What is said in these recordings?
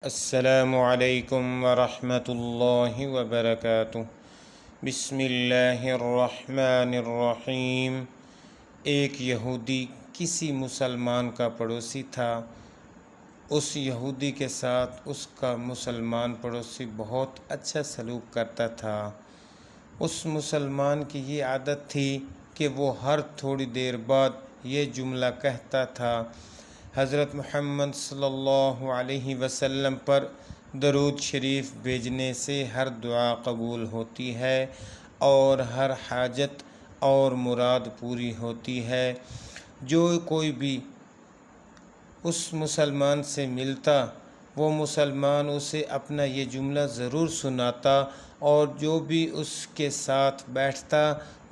السلام علیکم ورحمۃ اللہ وبرکاتہ۔ بسم اللہ الرحمن الرحیم۔ ایک یہودی کسی مسلمان کا پڑوسی تھا۔ اس یہودی کے ساتھ اس کا مسلمان پڑوسی بہت اچھا سلوک کرتا تھا۔ اس مسلمان کی یہ عادت تھی کہ وہ ہر تھوڑی دیر بعد یہ جملہ کہتا تھا: حضرت محمد صلی اللہ علیہ وسلم پر درود شریف بھیجنے سے ہر دعا قبول ہوتی ہے اور ہر حاجت اور مراد پوری ہوتی ہے۔ جو کوئی بھی اس مسلمان سے ملتا وہ مسلمان اسے اپنا یہ جملہ ضرور سناتا، اور جو بھی اس کے ساتھ بیٹھتا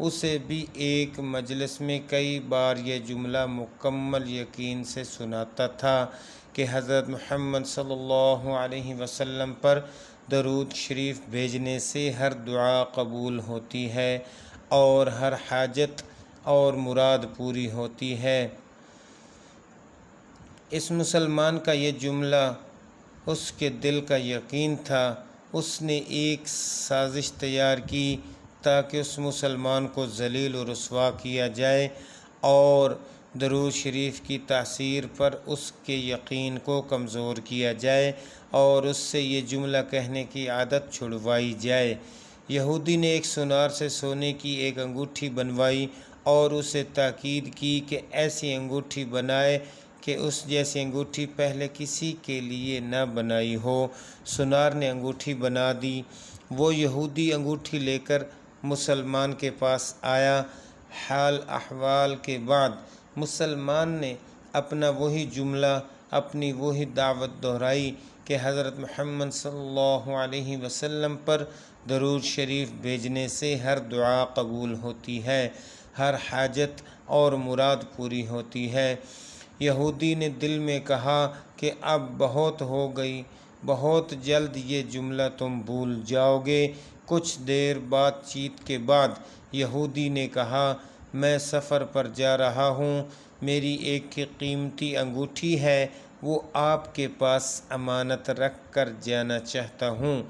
اسے بھی ایک مجلس میں کئی بار یہ جملہ مکمل یقین سے سناتا تھا کہ حضرت محمد صلی اللہ علیہ وسلم پر درود شریف بھیجنے سے ہر دعا قبول ہوتی ہے اور ہر حاجت اور مراد پوری ہوتی ہے۔ اس مسلمان کا یہ جملہ اس کے دل کا یقین تھا۔ اس نے ایک سازش تیار کی تاکہ اس مسلمان کو ذلیل و رسوا کیا جائے اور درود شریف کی تاثیر پر اس کے یقین کو کمزور کیا جائے اور اس سے یہ جملہ کہنے کی عادت چھڑوائی جائے۔ یہودی نے ایک سونار سے سونے کی ایک انگوٹھی بنوائی اور اسے تاکید کی کہ ایسی انگوٹھی بنائے کہ اس جیسی انگوٹھی پہلے کسی کے لیے نہ بنائی ہو۔ سونار نے انگوٹھی بنا دی۔ وہ یہودی انگوٹھی لے کر مسلمان کے پاس آیا۔ حال احوال کے بعد مسلمان نے اپنا وہی جملہ، اپنی وہی دعوت دہرائی کہ حضرت محمد صلی اللہ علیہ وسلم پر درود شریف بھیجنے سے ہر دعا قبول ہوتی ہے، ہر حاجت اور مراد پوری ہوتی ہے۔ یہودی نے دل میں کہا کہ اب بہت ہو گئی، بہت جلد یہ جملہ تم بھول جاؤ گے۔ کچھ دیر بات چیت کے بعد یہودی نے کہا: میں سفر پر جا رہا ہوں، میری ایک قیمتی انگوٹھی ہے، وہ آپ کے پاس امانت رکھ کر جانا چاہتا ہوں،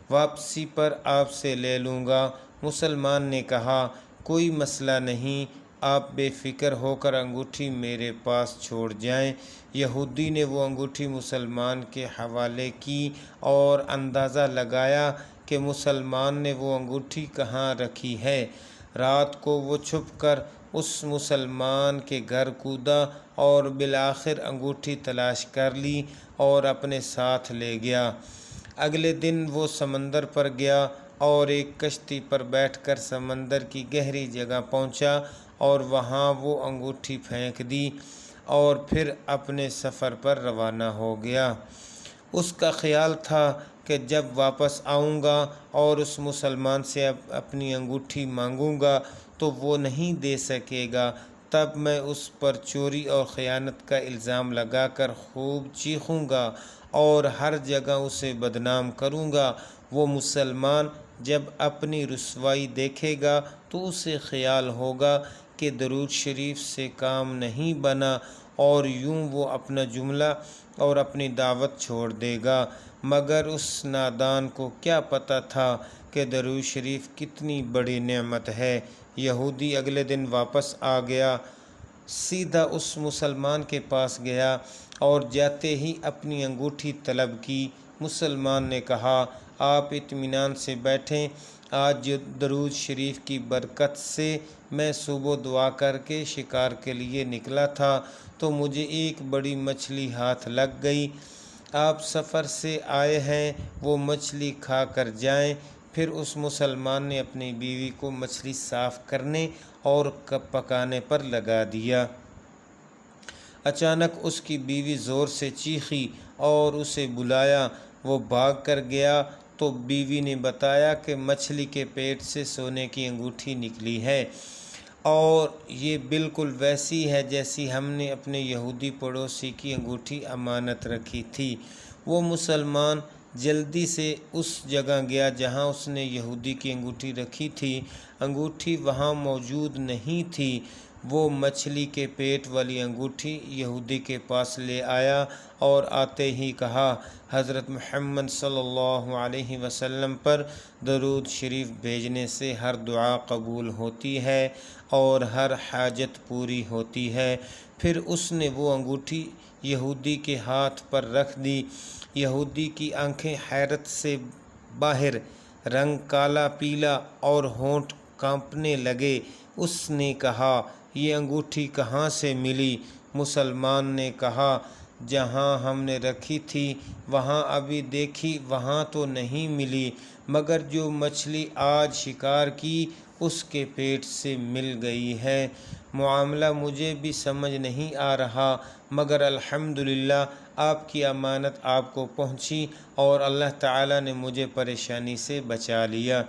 واپسی پر آپ سے لے لوں گا۔ مسلمان نے کہا: کوئی مسئلہ نہیں، آپ بے فکر ہو کر انگوٹھی میرے پاس چھوڑ جائیں۔ یہودی نے وہ انگوٹھی مسلمان کے حوالے کی اور اندازہ لگایا کہ مسلمان نے وہ انگوٹھی کہاں رکھی ہے۔ رات کو وہ چھپ کر اس مسلمان کے گھر کودا اور بالآخر انگوٹھی تلاش کر لی اور اپنے ساتھ لے گیا۔ اگلے دن وہ سمندر پر گیا اور ایک کشتی پر بیٹھ کر سمندر کی گہری جگہ پہنچا اور وہاں وہ انگوٹھی پھینک دی اور پھر اپنے سفر پر روانہ ہو گیا۔ اس کا خیال تھا کہ جب واپس آؤں گا اور اس مسلمان سے اپنی انگوٹھی مانگوں گا تو وہ نہیں دے سکے گا، تب میں اس پر چوری اور خیانت کا الزام لگا کر خوب چیخوں گا اور ہر جگہ اسے بدنام کروں گا۔ وہ مسلمان جب اپنی رسوائی دیکھے گا تو اسے خیال ہوگا کہ درود شریف سے کام نہیں بنا اور یوں وہ اپنا جملہ اور اپنی دعوت چھوڑ دے گا۔ مگر اس نادان کو کیا پتہ تھا کہ درود شریف کتنی بڑی نعمت ہے۔ یہودی اگلے دن واپس آ گیا، سیدھا اس مسلمان کے پاس گیا اور جاتے ہی اپنی انگوٹھی طلب کی۔ مسلمان نے کہا: آپ اطمینان سے بیٹھیں، آج درود شریف کی برکت سے میں صبح دعا کر کے شکار کے لیے نکلا تھا تو مجھے ایک بڑی مچھلی ہاتھ لگ گئی۔ آپ سفر سے آئے ہیں، وہ مچھلی کھا کر جائیں۔ پھر اس مسلمان نے اپنی بیوی کو مچھلی صاف کرنے اور پکانے پر لگا دیا۔ اچانک اس کی بیوی زور سے چیخی اور اسے بلایا۔ وہ بھاگ کر گیا تو بیوی نے بتایا کہ مچھلی کے پیٹ سے سونے کی انگوٹھی نکلی ہے اور یہ بالکل ویسی ہے جیسی ہم نے اپنے یہودی پڑوسی کی انگوٹھی امانت رکھی تھی۔ وہ مسلمان جلدی سے اس جگہ گیا جہاں اس نے یہودی کی انگوٹھی رکھی تھی۔ انگوٹھی وہاں موجود نہیں تھی۔ وہ مچھلی کے پیٹ والی انگوٹھی یہودی کے پاس لے آیا اور آتے ہی کہا، حضرت محمد صلی اللہ علیہ وسلم پر درود شریف بھیجنے سے ہر دعا قبول ہوتی ہے اور ہر حاجت پوری ہوتی ہے۔ پھر اس نے وہ انگوٹھی یہودی کے ہاتھ پر رکھ دی۔ یہودی کی آنکھیں حیرت سے باہر، رنگ کالا پیلا اور ہونٹ کانپنے لگے۔ اس نے کہا، یہ انگوٹھی کہاں سے ملی؟ مسلمان نے کہا، جہاں ہم نے رکھی تھی وہاں ابھی دیکھی وہاں تو نہیں ملی، مگر جو مچھلی آج شکار کی اس کے پیٹ سے مل گئی ہے۔ معاملہ مجھے بھی سمجھ نہیں آ رہا، مگر الحمدللہ آپ کی امانت آپ کو پہنچی اور اللہ تعالیٰ نے مجھے پریشانی سے بچا لیا۔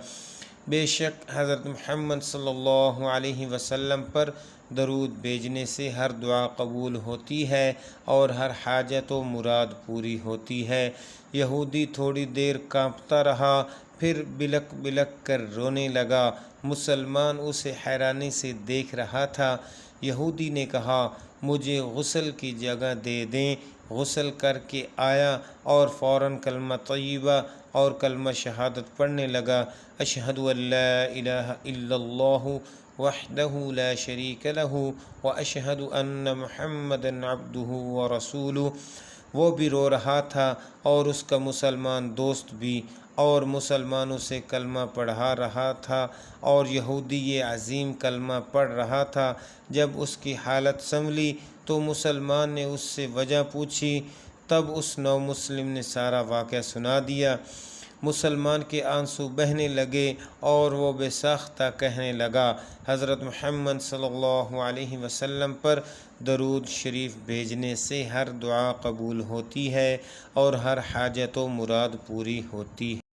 بے شک حضرت محمد صلی اللہ علیہ وسلم پر درود بھیجنے سے ہر دعا قبول ہوتی ہے اور ہر حاجت و مراد پوری ہوتی ہے۔ یہودی تھوڑی دیر کانپتا رہا، پھر بلک بلک کر رونے لگا۔ مسلمان اسے حیرانی سے دیکھ رہا تھا۔ یہودی نے کہا، مجھے غسل کی جگہ دے دیں۔ غسل کر کے آیا اور فوراً کلمہ طیبہ اور کلمہ شہادت پڑھنے لگا، اشہد ان لا الہ الا اللہ وحدہ لا شریک لہ واشہد ان محمدا عبدہ ورسولہ۔ وہ بھی رو رہا تھا اور اس کا مسلمان دوست بھی، اور مسلمانوں سے کلمہ پڑھا رہا تھا اور یہودی یہ عظیم کلمہ پڑھ رہا تھا۔ جب اس کی حالت سنبھلی تو مسلمان نے اس سے وجہ پوچھی، تب اس نو مسلم نے سارا واقعہ سنا دیا۔ مسلمان کے آنسو بہنے لگے اور وہ بے ساختہ کہنے لگا، حضرت محمد صلی اللہ علیہ وسلم پر درود شریف بھیجنے سے ہر دعا قبول ہوتی ہے اور ہر حاجت و مراد پوری ہوتی ہے۔